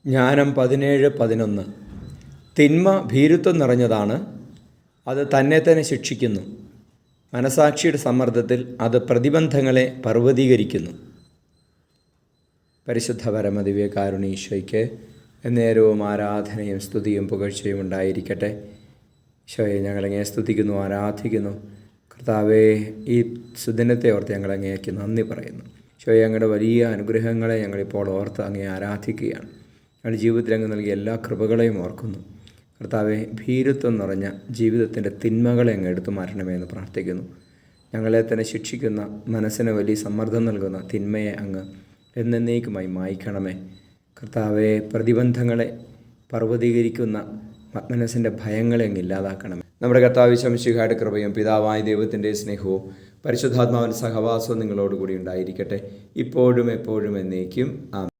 ജ്ഞാനം 17:11. തിന്മ ഭീരുത്വം നിറഞ്ഞതാണ്, അത് തന്നെ തന്നെ ശിക്ഷിക്കുന്നു. മനസാക്ഷിയുടെ സമ്മർദ്ദത്തിൽ അത് പ്രതിബന്ധങ്ങളെ പർവ്വതീകരിക്കുന്നു. പരിശുദ്ധ പരമദിവ്യകാരുണീശോയ്ക്ക് എന്നേരവും ആരാധനയും സ്തുതിയും പുകഴ്ചയും ഉണ്ടായിരിക്കട്ടെ. ഈശോയെ, ഞങ്ങളങ്ങേ സ്തുതിക്കുന്നു, ആരാധിക്കുന്നു. കർത്താവേ, ഈ സുദിനത്തെ ഓർത്ത് ഞങ്ങളങ്ങേക്ക് നന്ദി പറയുന്നു. ഈശോയെ, ഞങ്ങളുടെ വലിയ അനുഗ്രഹങ്ങളെ ഞങ്ങളിപ്പോൾ ഓർത്ത് അങ്ങേ ആരാധിക്കുകയാണ്. ഞങ്ങളുടെ ജീവിതത്തിൽ അങ്ങ് നൽകിയ എല്ലാ കൃപകളെയും ഓർക്കുന്നു. കർത്താവെ, ഭീരുത്വം നിറഞ്ഞ ജീവിതത്തിൻ്റെ തിന്മകളെ അങ്ങ് എടുത്തു മാറ്റണമേ എന്ന് പ്രാർത്ഥിക്കുന്നു. ഞങ്ങളെ തന്നെ ശിക്ഷിക്കുന്ന, മനസ്സിന് വലിയ സമ്മർദ്ദം നൽകുന്ന തിന്മയെ അങ്ങ് എന്നേക്കുമായി മായ്ക്കണമേ. കർത്താവെ, പ്രതിബന്ധങ്ങളെ പർവ്വതീകരിക്കുന്ന മനസ്സിൻ്റെ ഭയങ്ങളെ അങ്ങ് ഇല്ലാതാക്കണമേ. നമ്മുടെ കർത്താവ് ശംശിഹായുടെ കൃപയും പിതാവായ ദൈവത്തിൻ്റെ സ്നേഹവും പരിശുദ്ധാത്മാവിൻ്റെ സഹവാസവും നിങ്ങളോടുകൂടി ഉണ്ടായിരിക്കട്ടെ, ഇപ്പോഴും എപ്പോഴും എന്നേക്കും. ആമേൻ.